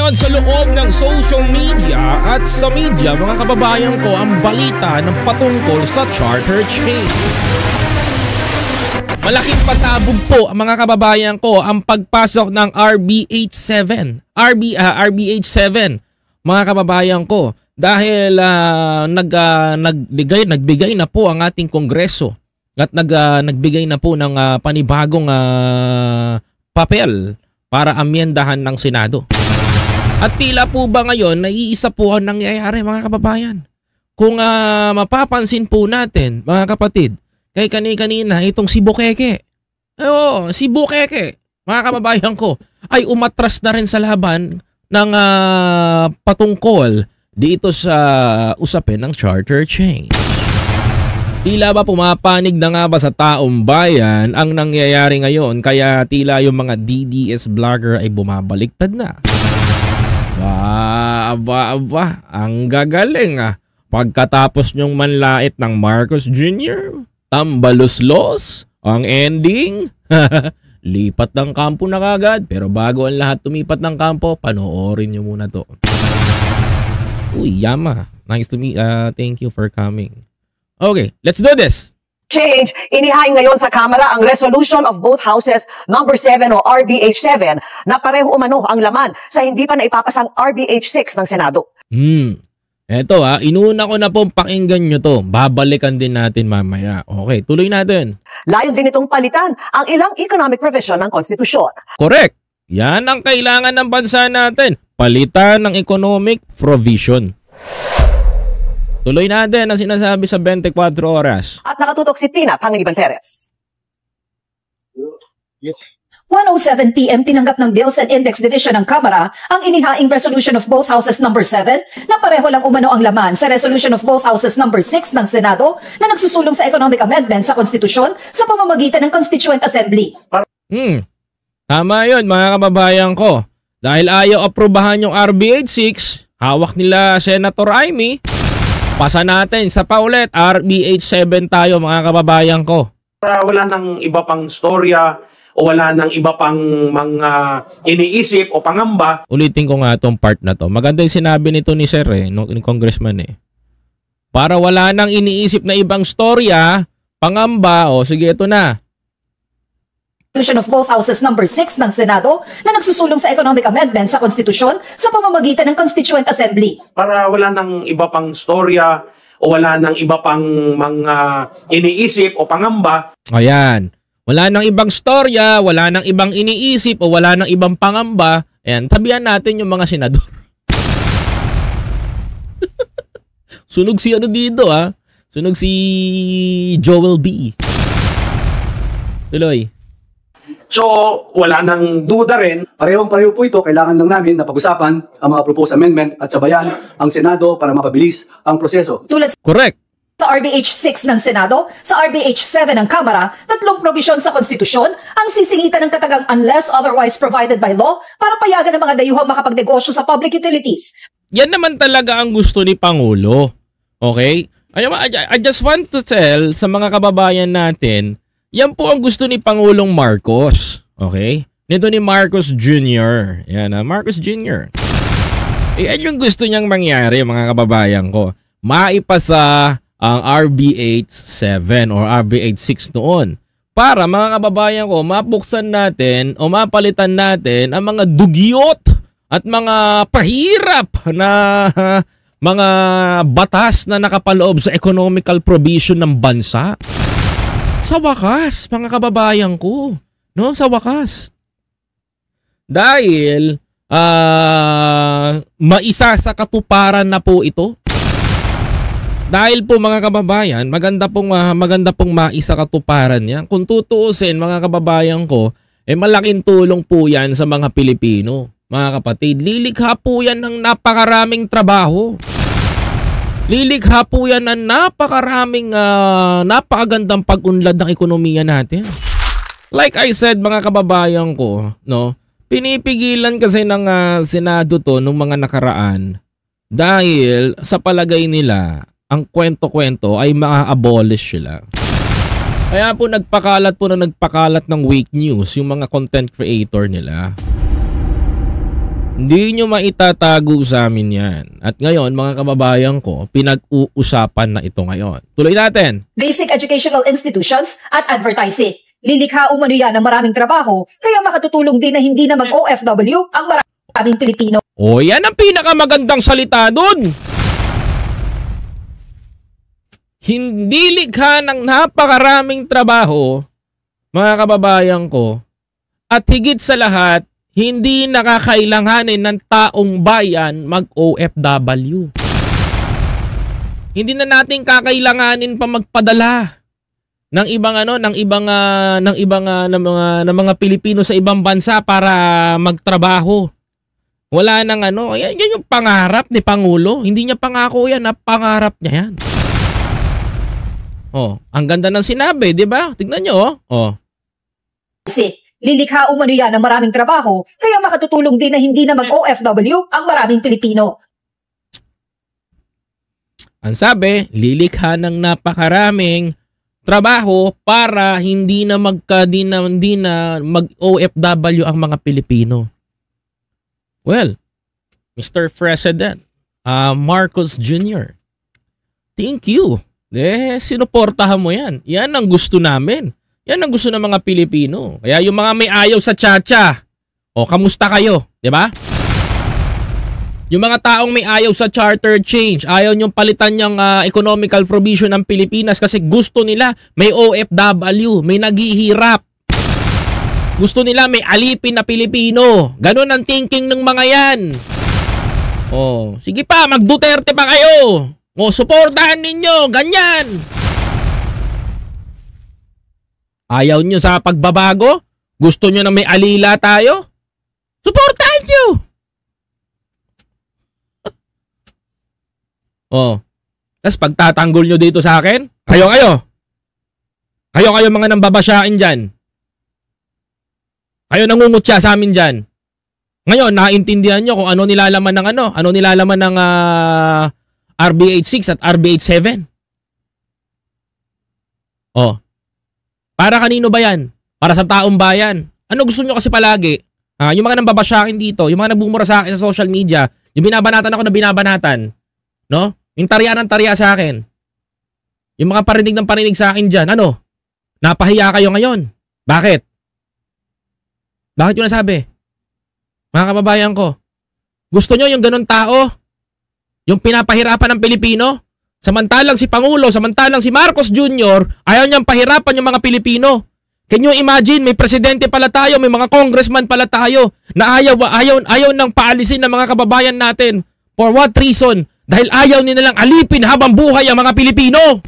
ngayon sa loob ng social media at sa media, mga kababayan ko, ang balita ng patungkol sa charter chain. Malaking pasabog po, mga kababayan ko, ang pagpasok ng RBH7. RBH7, mga kababayan ko, dahil nagbigay na po ang ating Kongreso at nagbigay na po ng panibagong papel para amyendahan ng Senado. At tila po ba ngayon, naiisa po ang nangyayari, mga kababayan. Kung mapapansin po natin, mga kapatid, kay kanina itong si Bukeke. Oo, si Bukeke, mga kababayan ko, ay umatras na rin sa laban ng patungkol dito sa usapin ng charter chain. Tila ba pumapanig na nga ba sa taong bayan ang nangyayari ngayon, kaya tila yung mga DDS vlogger ay bumabaliktad na. Aba, ang gagaling Pagkatapos nyong manlait ng Marcos Jr., tambalos-los, ang ending, lipat ng kampo na kagad. Pero bago ang lahat tumipat ng kampo, panoorin nyo muna to. Uy, Yama, nice to meet, thank you for coming. Okay, let's do this. Change, inihain ngayon sa Kamara ang resolution of both houses number 7 o RBH7 na pareho umano ang laman sa hindi pa naipapasang RBH6 ng Senado. Eto inuna ko na pong pakinggan nyo to. Babalikan din natin mamaya. Okay, tuloy natin. Layon din itong palitan ang ilang economic provision ng konstitusyon. Correct. Yan ang kailangan ng bansa natin. Palitan ng economic provision. Tuloy natin ang sinasabi sa 24 oras. At nakatutok si Tina Pangiliban Perez. 1:07 PM tinanggap ng Bills and Index Division ng Kamara ang inihaing resolution of both houses number 7 na pareho lang umano ang laman sa resolution of both houses number 6 ng Senado na nagsusulong sa economic amendment sa konstitusyon sa pamamagitan ng Constituent Assembly. Tama yun, mga kababayan ko. Dahil ayaw aprobahan yung RBH6, hawak nila Senator Amy, pasa natin sa paulit, RBH7 tayo, mga kababayan ko. Wala nang iba pang storya o wala nang iba pang mga iniisip o pangamba. Ulitin ko nga itong part na to. Maganda yung sinabi nito ni Sir, ni Congressman Para wala nang iniisip na ibang storya, pangamba, sige, ito na. Resolution of both houses number 6 ng Senado na nagsusulong sa economic amendment sa konstitusyon sa pamamagitan ng Constituent Assembly. Para wala nang iba pang storya o wala nang iba pang mga iniisip o pangamba. Ayan. Wala nang ibang storya, wala nang ibang iniisip o wala nang ibang pangamba. Ayan, tabihan natin yung mga senador. Sunog si dito Sunog si Joel B. Tuloy. So, wala nang duda rin. Parehong-pareho po ito, kailangan lang namin na pag-usapan ang mga proposed amendment at sabayan ang Senado para mapabilis ang proseso. Correct. Sa RBH6 ng Senado, sa RBH7 ng Kamara, tatlong probisyon sa konstitusyon ang sisingitan ng katagang unless otherwise provided by law para payagan ng mga dayuhang makapagnegosyo sa public utilities. Yan naman talaga ang gusto ni Pangulo. Okay? I just want to tell sa mga kababayan natin, yan po ang gusto ni Pangulong Marcos. Okay? Nito ni Marcos Jr. Yan Marcos Jr. Yan yung gusto niyang mangyari, mga kababayan ko. Maipasa ang RBH7 or RBH6 noon. Para, mga kababayan ko, mabuksan natin o mapalitan natin ang mga dugyot at mga pahirap na mga batas na nakapaloob sa economical provision ng bansa. Sa wakas, mga kababayan ko, sa wakas. Dahil maisa sa katuparan na po ito. Dahil po, mga kababayan, maganda pong maisa katuparan yan. Kung tutuusin, mga kababayan ko, malaking tulong po yan sa mga Pilipino. Mga kapatid, lilikha po yan ng napakaraming trabaho. Lilikha po yan ng napakagandang pag-unlad ng ekonomiya natin. Like I said, mga kababayan ko, pinipigilan kasi ng Senado to nung mga nakaraan dahil sa palagay nila, ang kwento-kwento ay ma-abolish sila. Kaya po nagpakalat ng fake news yung mga content creator nila. Hindi nyo maitatago sa amin yan. At ngayon, mga kababayan ko, pinag-uusapan na ito ngayon. Tuloy natin. Basic educational institutions at advertising. Lilikha umano yan ng maraming trabaho, kaya makatutulong din na hindi na mag-OFW ang maraming Pilipino. O, yan ang pinakamagandang salita dun. Hindi likha ng napakaraming trabaho, mga kababayan ko, at higit sa lahat, hindi nakakailanganin ng taong bayan mag-OFW. Hindi na natin kakailanganin pa magpadala ng mga Pilipino sa ibang bansa para magtrabaho. Wala nang yan yung pangarap ni Pangulo. Hindi niya pangako yan, pangarap niya yan. Oh, ang ganda ng sinabi, 'di ba? Tingnan niyo, oh. Lilikha umano yan ng maraming trabaho, kaya makatutulong din na hindi na mag-OFW ang maraming Pilipino. Ang sabi, lilikha ng napakaraming trabaho para hindi na mag-OFW ang mga Pilipino. Well, Mr. President, Marcos Jr., thank you. Sinuportahan mo yan. Yan ang gusto namin. Yan ang gusto ng mga Pilipino. Kaya yung mga may ayaw sa tsa-tsa, kamusta kayo? Diba? Yung mga taong may ayaw sa charter change, ayaw niyong palitan yung economical provision ng Pilipinas kasi gusto nila may OFW, may naghihirap. Gusto nila may alipin na Pilipino. Ganon ang thinking ng mga yan. Sige pa, mag-Duterte pa kayo. Suportahan ninyo, ganyan. Ayaw nyo sa pagbabago? Gusto nyo na may alila tayo? Suportahan nyo! Tapos pagtatanggol nyo dito sa akin, kayo mga nambabasyain dyan. Kayo nangungutya sa amin dyan. Ngayon, naintindihan nyo kung ano nilalaman ng RBH 6 at RBH 7. Para kanino ba yan? Para sa taong bayan. Ano gusto nyo kasi palagi? Yung mga nambabasyakin dito, yung mga nagbumura sa akin sa social media, yung binabanatan ako na binabanatan, no? Yung tarya ng tarya sa akin. Yung mga parinig ng parinig sa akin dyan, napahiya kayo ngayon. Bakit? Bakit yun nasabi? Mga kababayan ko, gusto nyo yung ganun tao? Yung pinapahirapan ng Pilipino? Samantalang si Pangulo, samantalang si Marcos Jr., ayaw niyang pahirapan yung mga Pilipino. Can you imagine, may presidente pala tayo, may mga congressman pala tayo na ayaw nang paalisin ng mga kababayan natin. For what reason? Dahil ayaw nilang alipin habang buhay ang mga Pilipino.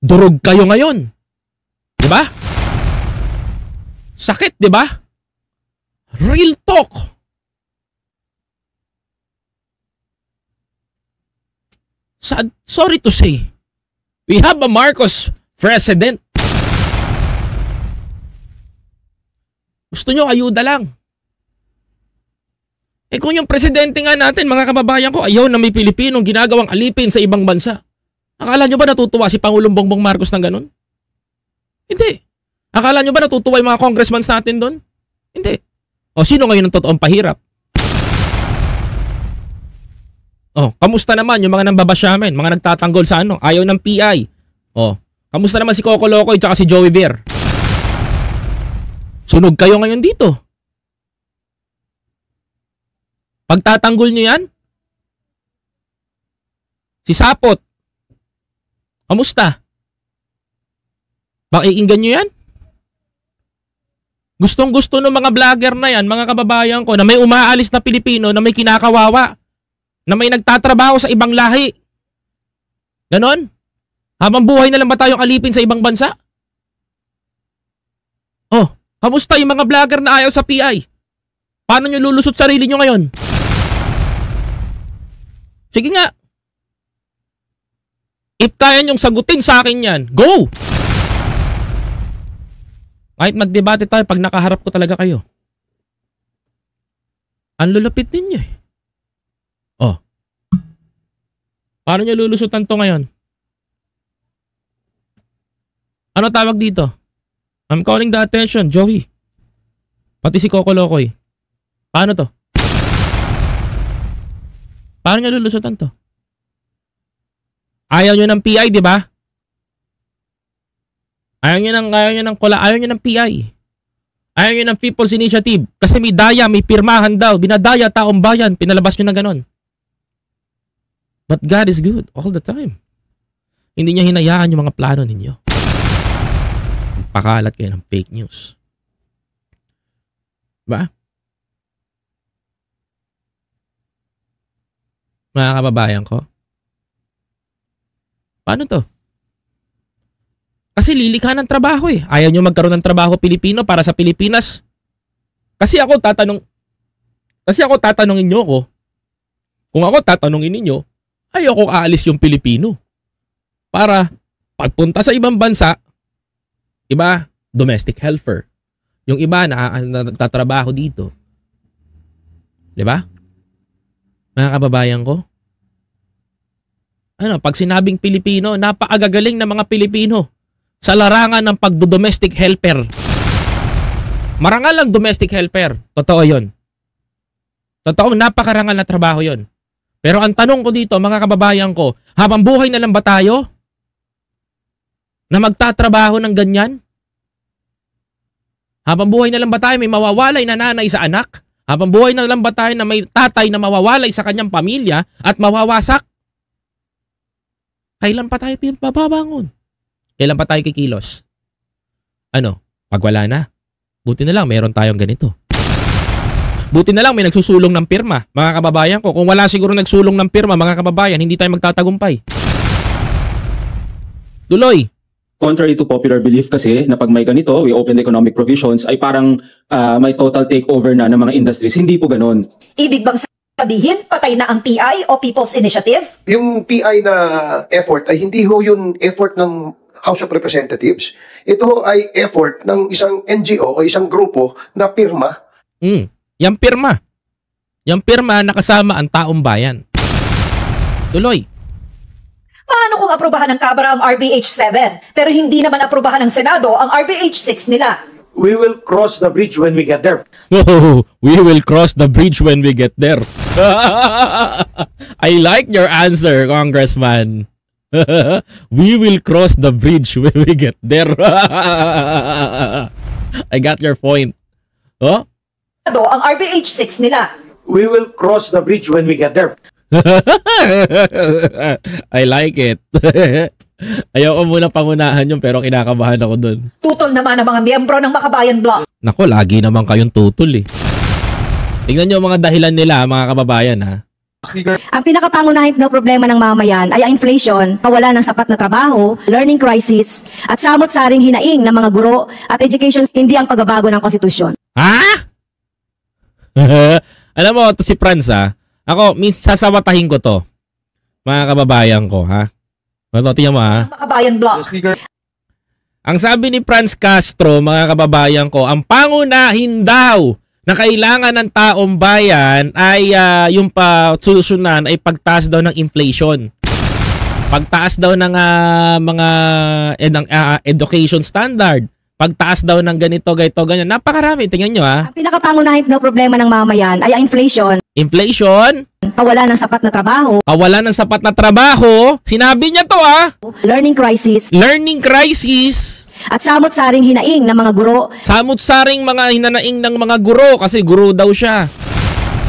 Durog kayo ngayon. Diba? Sakit, diba? Real talk. Sorry to say, we have a Marcos president. Gusto nyo ayuda lang. Kung yung presidente nga natin, mga kababayan ko, ayaw na may Pilipinong ginagawang alipin sa ibang bansa. Akala nyo ba natutuwa si Pangulong Bongbong Marcos ng ganun? Hindi. Akala nyo ba natutuwa yung mga congressmans natin doon? Hindi. Sino ngayon ang totoong pahirap? Kamusta naman yung mga nambabasyamen, mga nagtatanggol sa ayaw ng PI? Kamusta naman si Coco Locoy tsaka si Joey Beer? Sunog kayo ngayon dito. Pagtatanggol nyo yan? Si Sapot, kamusta? Pakikinggan nyo yan? Gustong-gusto ng mga vlogger na yan, mga kababayan ko, na may umaalis na Pilipino, na may kinakawawa, na may nagtatrabaho sa ibang lahi. Ganon? Habang buhay na lang ba tayong alipin sa ibang bansa? Kamusta yung mga vlogger na ayaw sa PI? Paano nyo lulusot sarili nyo ngayon? Sige nga. If kaya nyong sagutin sa akin yan, go! Kahit magdebate tayo, pag nakaharap ko talaga kayo. Ang lulupit ninyo eh. Paano nyo lulusutan to ngayon? Ano tawag dito? I'm calling the attention, Joey. Pati si Coco Locoy. Paano to? Paano niya lulusutan to? Ayaw niyo ng PI, di ba? Ayaw niyo ng PI. Ayaw niyo ng People's Initiative. Kasi may daya, may pirmahan daw. Binadaya taong bayan. Pinalabas niyo na ganon. But God is good all the time. Hindi niya hinayaan yung mga plano ninyo. Pakalat kayo ng fake news. Ba? Mga kababayan ko. Paano to? Kasi lilikha ng trabaho eh. Ayaw nyo magkaroon ng trabaho Pilipino para sa Pilipinas. Kasi ako tatanungin nyo ko. Kung ako tatanungin ninyo, ayoko aalis yung Pilipino. Para pagpunta sa ibang bansa, iba, domestic helper. Yung iba na nagtatrabaho dito. Diba? Mga kababayan ko. Pag sinabing Pilipino, napakagagaling ng mga Pilipino sa larangan ng pagdo-domestic helper. Marangal ang domestic helper. Totoo yun. Totoong napakarangal na trabaho yun. Pero ang tanong ko dito, mga kababayan ko, habang buhay na lang ba tayo na magtatrabaho ng ganyan? Habang buhay na lang ba tayo may mawawalay na nanay sa anak? Habang buhay na lang ba tayo na may tatay na mawawalay sa kanyang pamilya at mawawasak? Kailan pa tayo babangon? Kailan pa tayo kikilos? Pag wala na, buti na lang meron tayong ganito. Buti na lang may nagsusulong ng pirma, mga kababayan ko. Kung wala siguro nagsulong ng pirma, mga kababayan, hindi tayo magtatagumpay. Tuloy. Contrary to popular belief kasi na pag may ganito, we open economic provisions, ay parang may total takeover na ng mga industries. Hindi po ganon. Ibig bang sabihin, patay na ang PI o People's Initiative? Yung PI na effort ay hindi ho yung effort ng House of Representatives. Ito ay effort ng isang NGO o isang grupo na pirma. Yung pirma. Yung pirma nakasama ang taong bayan. Tuloy. Paano kung aprobahan ng Kamara ang RBH 7 pero hindi naman aprobahan ng Senado ang RBH 6 nila? We will cross the bridge when we get there. Oh, we will cross the bridge when we get there. I like your answer, Congressman. We will cross the bridge when we get there. I got your point. Oh? Ang RBH 6 nila. We will cross the bridge when we get there. I like it. Ayaw ko muna pangunahan yun pero kinakabahan ako dun. Tutol naman ang mga miyembro ng Makabayan Bloc. Nako, lagi naman kayong tutol eh. Tingnan nyo mga dahilan nila, mga kababayan ha. Ang pinakapangunahing problema ng mamamayan ay ang inflation, kawalan ng sapat na trabaho, learning crisis, at samot-saring hinaing ng mga guro at education, hindi ang pagbabago ng konstitusyon. Ha? Alam mo, to si Franz ha. Ako, sasawatahin ko to. Mga kababayan ko, ha? Tingnan mo, ha? Makabayan Bloc. Ang sabi ni Franz Castro, mga kababayan ko, ang pangunahin daw na kailangan ng taong bayan ay yung susunan ay pagtaas daw ng inflation. Pagtaas daw ng mga education standard. Pagtaas daw ng ganito, ganyan. Napakarami. Tingnan nyo, ha? Ang pinakapangunahing problema ng mamamayan ay ang inflation. Inflation? Kawalan ng sapat na trabaho. Kawalan ng sapat na trabaho. Sinabi niya to, ha? Learning crisis. Learning crisis. At samot-saring hinaing ng mga guro. Samot-saring mga hinanaing ng mga guro kasi guro daw siya.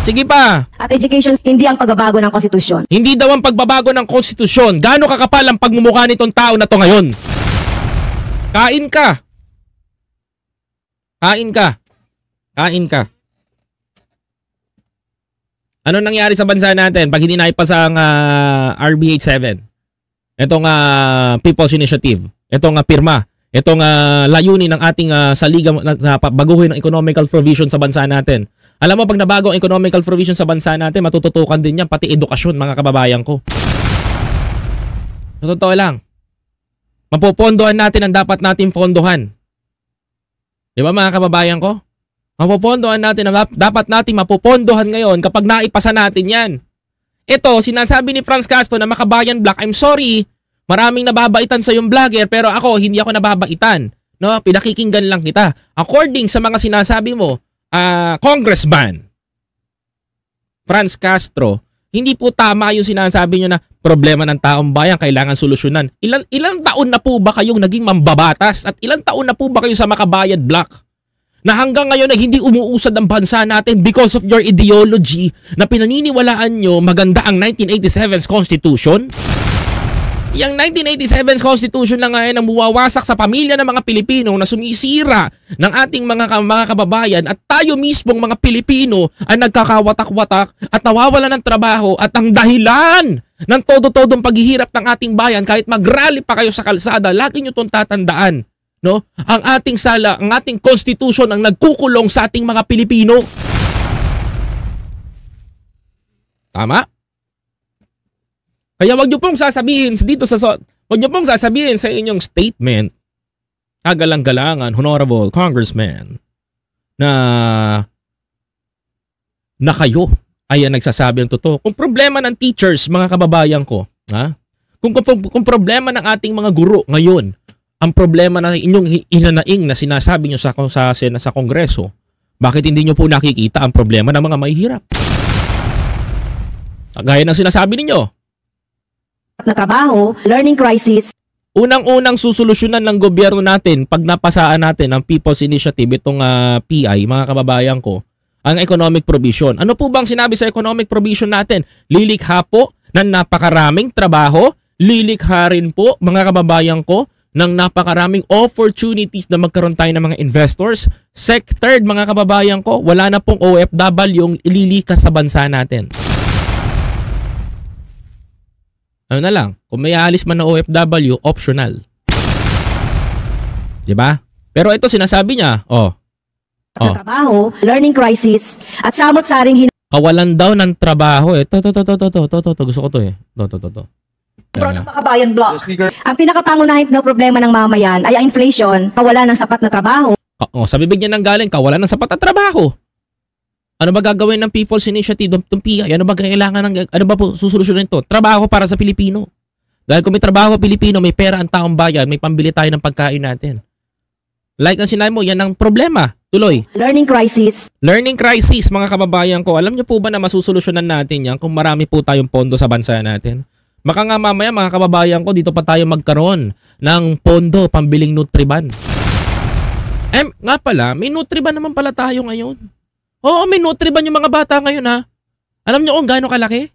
Sige pa. At education, hindi ang pagbabago ng konstitusyon. Hindi daw ang pagbabago ng konstitusyon. Gaano kakapal ang pagmumukha nitong tao na to ngayon? Kain ka. Kain ka. Kain ka. Ano nangyari sa bansa natin pag hindi naipasa ang RBH 7? Itong People's Initiative. Itong pirma. Itong layunin ng ating saliga na baguhin ng economical provision sa bansa natin. Alam mo, pag nabago ang economical provision sa bansa natin, matututukan din yan, pati edukasyon, mga kababayan ko. Sa totoo lang. Mapupondohan natin ang dapat natin pondohan. Di ba, mga kababayan ko? Mapupondohan natin ang dapat natin mapupondohan ngayon kapag naipasa natin yan. Ito, sinasabi ni Franz Castro na Makabayan Bloc, I'm sorry, maraming nababaitan sa yung vlogger pero ako, hindi ako nababaitan. No? Pinakikinggan lang kita. According sa mga sinasabi mo, Congressman Franz Castro, hindi po tama yung sinasabi nyo na problema ng taong bayan kailangan solusyonan. Ilang taon na po ba kayong naging mambabatas at ilang taon na po ba kayo sa Makabayad Block na hanggang ngayon ay hindi umuusad ang bansa natin because of your ideology na pinaniniwalaan nyo maganda ang 1987's Constitution? Yang 1987's Constitution na ngayon ang muwawasak sa pamilya ng mga Pilipino na sumisira ng ating mga kababayan at tayo mismong mga Pilipino ay nagkakawatak-watak at nawawalan ng trabaho at ang dahilan ng todo-todong paghihirap ng ating bayan kahit mag-rally pa kayo sa kalsada, lagi nyo itong tatandaan. No? Ang ating Constitution ang nagkukulong sa ating mga Pilipino. Tama? Kaya wag niyo pong sasabihin sa inyong statement, kagalang-galangan, honorable congressman, na kayo ay nagsasabi ng totoo. Kung problema ng teachers, mga kababayan ko, ha? Kung problema ng ating mga guro ngayon, ang problema na inyong inanaing na sinasabi nyo sa Kongreso, bakit hindi nyo po nakikita ang problema ng mga mahihirap? Gaya ng sinasabi ninyo, na trabaho, learning crisis. Unang-unang susolusyonan ng gobyerno natin pag napasaan natin ang People's Initiative, itong PI, mga kababayan ko, ang economic provision. Ano po bang sinabi sa economic provision natin? Lilikha po ng napakaraming trabaho, lilikha rin po, mga kababayan ko, ng napakaraming opportunities na magkaroon tayo ng mga investors. Third, mga kababayan ko, wala na pong OFW yung ililikas sa bansa natin. Ano na lang, kung may aalis man na OFW, optional. Diba? Pero ito sinasabi niya, Trabaho, learning crisis, at samot-saring kawalan daw ng trabaho eh. Gusto ko to eh. To. Makabayan Block. Ang pinakapangunahing na problema ng mamayan ay ang inflation, kawalan ng sapat na trabaho. Sa bibig niya nang galing, kawalan ng sapat na trabaho. Ano ba gagawin ng People's Initiative, ng PI? Ano ba po susolusyonin ito? Trabaho para sa Pilipino. Dahil kung may trabaho Pilipino, may pera ang taong bayan, may pambili tayo ng pagkain natin. Like ang sinabi mo, yan ang problema. Tuloy. Learning crisis. Learning crisis, mga kababayan ko. Alam niyo po ba na masusolusyonan natin yan kung marami po tayong pondo sa bansa natin? Baka nga mamaya, mga kababayan ko, dito pa tayo magkaroon ng pondo pambiling Nutriban. Nga pala, may Nutriban naman pala tayo ngayon. Oo, may Nutriban yung mga bata ngayon ha. Alam niyo kung gaano kalaki?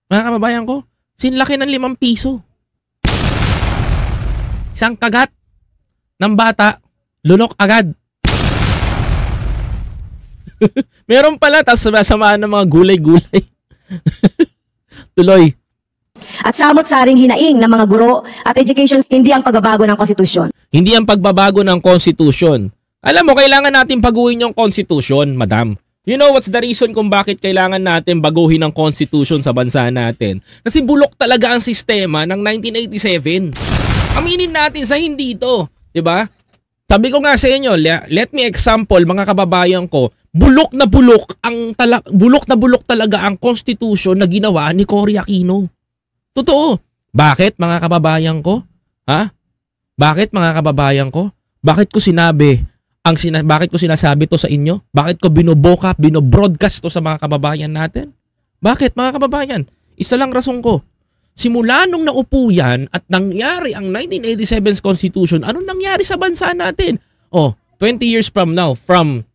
Mga kababayan ko, sinlaki ng 5 piso. Isang kagat ng bata, lunok agad. Meron pala, tapos samaan ng mga gulay-gulay. Tuloy. At samot-saring hinaing ng mga guro at education, hindi ang pagbabago ng konstitusyon. Hindi ang pagbabago ng konstitusyon. Alam mo, kailangan natin baguhin yung konstitusyon, madam. You know what's the reason kung bakit kailangan natin baguhin ang constitution sa bansa natin? Kasi bulok talaga ang sistema ng 1987. Aminin natin sa hindi ito, 'di ba? Sabi ko nga sa inyo, let me example, mga kababayan ko, bulok na bulok talaga ang constitution na ginawa ni Cory Aquino. Totoo. Bakit, mga kababayan ko? Ha? Bakit, mga kababayan ko? Bakit ko sinasabi to sa inyo? Bakit ko binobroadcast to sa mga kababayan natin? Bakit, mga kababayan? Isa lang rason ko. Simula nung naupo yan at nangyari ang 1987's Constitution, anong nangyari sa bansa natin? 20 years from now, from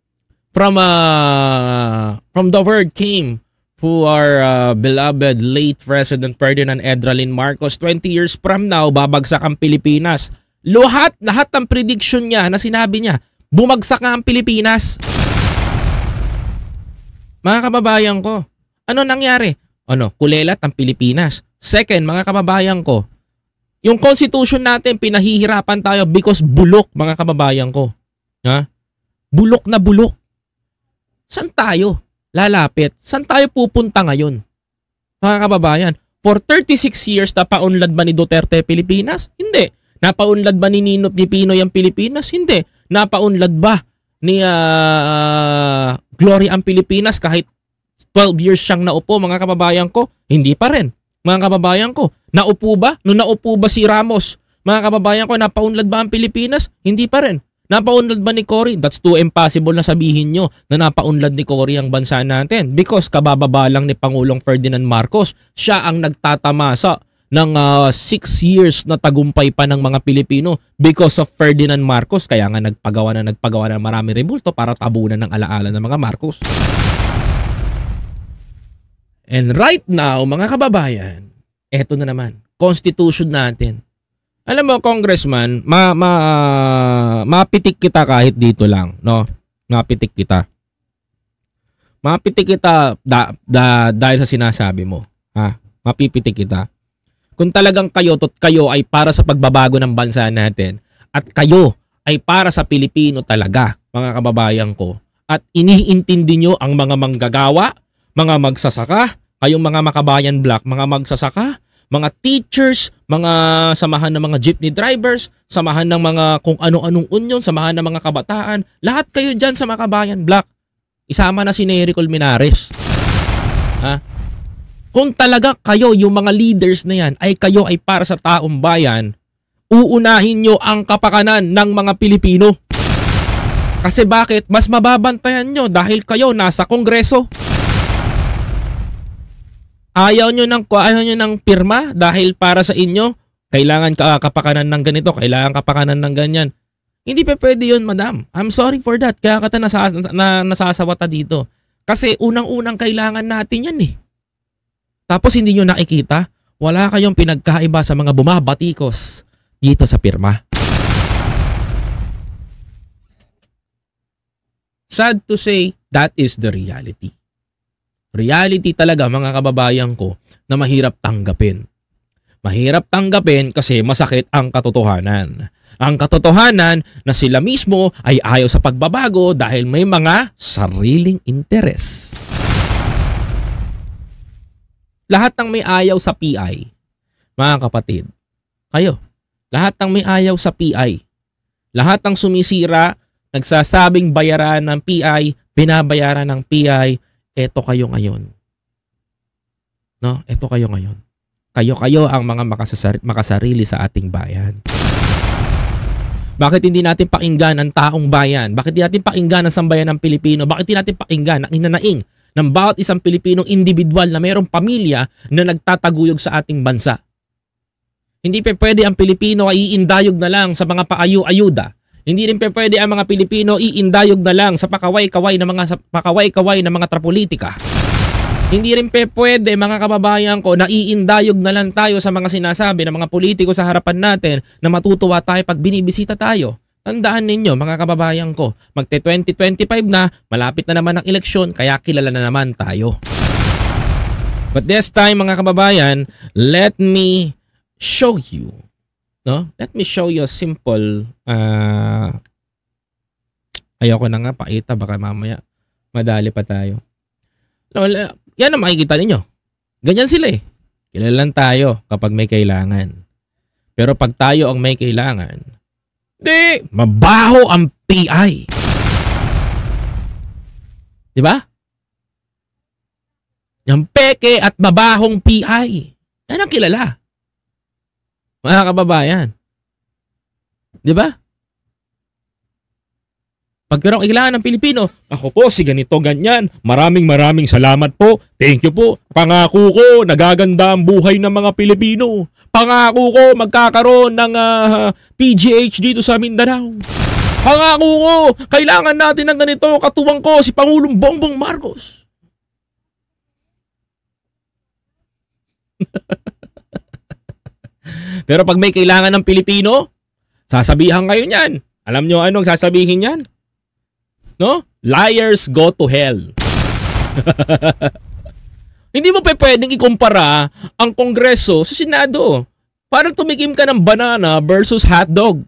the word came to our beloved late President Ferdinand Edralin Marcos, 20 years from now, babagsak ang Pilipinas. Lahat ng prediction niya na sinabi niya, bumagsak nga ang Pilipinas. Mga kababayan ko, ano nangyari? Kulelat ang Pilipinas. Second, mga kababayan ko, yung constitution natin, pinahihirapan tayo because bulok, mga kababayan ko. Ha? Bulok na bulok. Saan tayo lalapit? Saan tayo pupunta ngayon? Mga kababayan, for 36 years, napaunlad ba ni Duterte Pilipinas? Hindi. Napaunlad ba ni Ninoy Pinoy ang Pilipinas? Hindi. Napaunlad ba ni Gloria ang Pilipinas kahit 12 years siyang naupo, mga kababayan ko? Hindi pa rin. Mga kababayan ko, naupo ba? Nung naupo ba si Ramos? Mga kababayan ko, napaunlad ba ang Pilipinas? Hindi pa rin. Napaunlad ba ni Cory? That's too impossible na sabihin nyo na napaunlad ni Cory ang bansa natin because kabababa lang ni Pangulong Ferdinand Marcos. Siya ang nagtatamasa ng 6 years na tagumpay pa ng mga Pilipino because of Ferdinand Marcos. Kaya nga nagpagawa na marami rebulto para tabunan ng alaala ng mga Marcos. And right now, mga kababayan, eto na naman, Constitution natin. Alam mo, Congressman, mapitik kita kahit dito lang, no? Mapitik kita. Mapitik kita dahil sa sinasabi mo, ha? Mapipitik kita. Kung talagang kayo ay para sa pagbabago ng bansa natin at kayo ay para sa Pilipino talaga, mga kababayan ko, at iniintindi nyo ang mga manggagawa, mga magsasaka, kayong mga makabayan black, mga magsasaka, mga teachers, mga samahan ng mga jeepney drivers, samahan ng mga kung ano-anong union, samahan ng mga kabataan, lahat kayo dyan sa makabayan black. Isama na si Nery Colmenares. Ha? Kung talaga kayo, yung mga leaders na yan, ay kayo ay para sa taong bayan, uunahin nyo ang kapakanan ng mga Pilipino. Kasi bakit? Mas mababantayan nyo dahil kayo nasa Kongreso. Ayaw nyo ng pirma dahil para sa inyo, kailangan kapakanan ng ganito, kailangan kapakanan ng ganyan. Hindi pa pwede yun, madam. I'm sorry for that. Kaya kata nasasawata dito. Kasi unang-unang kailangan natin yan eh. Tapos hindi nyo nakikita, wala kayong pinagkaiba sa mga bumabatikos dito sa pirma. Sad to say, that is the reality. Reality talaga, mga kababayan ko, na mahirap tanggapin. Mahirap tanggapin kasi masakit ang katotohanan. Ang katotohanan na sila mismo ay ayaw sa pagbabago dahil may mga sariling interes. Lahat ng may ayaw sa PI, mga kapatid, kayo, lahat ng may ayaw sa PI, lahat ng sumisira, nagsasabing bayaran ng PI, binabayaran ng PI, eto kayo ngayon. No? Eto kayo ngayon. Kayo ang mga makasarili sa ating bayan. Bakit hindi natin pakinggan ang taong bayan? Bakit hindi natin pakinggan ang sambayan ng Pilipino? Bakit hindi natin pakinggan ang hinanaing ng bawat isang Pilipinong individual na mayroong pamilya na nagtataguyod sa ating bansa? Hindi pa pwede ang Pilipino ay iindayog na lang sa mga paayu-ayuda. Hindi rin pa pwede ang mga Pilipino iindayog na lang sa pakaway-kaway na mga trapolitika. Hindi rin pa pwede, mga kababayan ko, na iindayog na lang tayo sa mga sinasabi ng mga politiko sa harapan natin na matutuwa tayo pag binibisita tayo. Tandaan ninyo, mga kababayan ko, magte-2025 na, malapit na naman ang eleksyon, kaya kilala na naman tayo. But this time, mga kababayan, let me show you, no? Let me show you a simple, ayoko na nga pakita, baka mamaya madali pa tayo. No, yan ang makikita ninyo. Ganyan sila eh. Kilalan tayo kapag may kailangan. Pero pag tayo ang may kailangan, di, mabaho ang PI. Diba? Yung peke at mabahong PI. Yan ang kilala. Mga kababayan. Diba? Pag pero kailangan ng Pilipino, ako po si ganito ganyan, maraming salamat po, thank you po, pangako ko nagaganda ang buhay ng mga Pilipino, pangako ko magkakaroon ng PGH dito sa Mindanao, pangako ko kailangan natin ng ganito, katuwang ko si Pangulong Bongbong Marcos. Pero pag may kailangan ng Pilipino, sasabihan kayo niyan. Alam nyo anong sasabihin niyan? No? Liars go to hell. Hindi mo pa pwedeng ikumpara ang Kongreso sa Senado. Parang tumikim ka ng banana versus hotdog.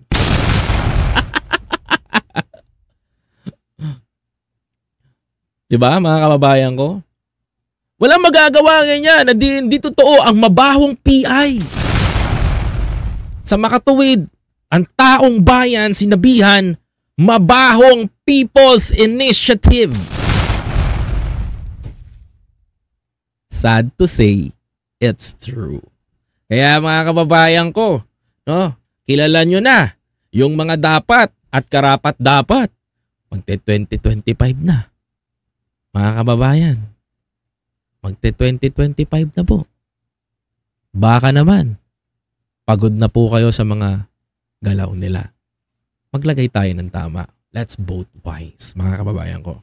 Diba, mga kababayan ko? Walang magagawa ganyan na di totoo ang mabahong PI. Sa makatuwid, ang taong bayan sinabihan, mabahong People's Initiative. Sad to say, it's true. Kaya mga kababayan ko, no, kilala nyo na yung mga dapat at karapat dapat magte-2025 na. Mga kababayan, magte-2025 na po. Baka naman, pagod na po kayo sa mga galaw nila. Maglagay tayo ng tama. Let's vote wise, mga kababayan ko.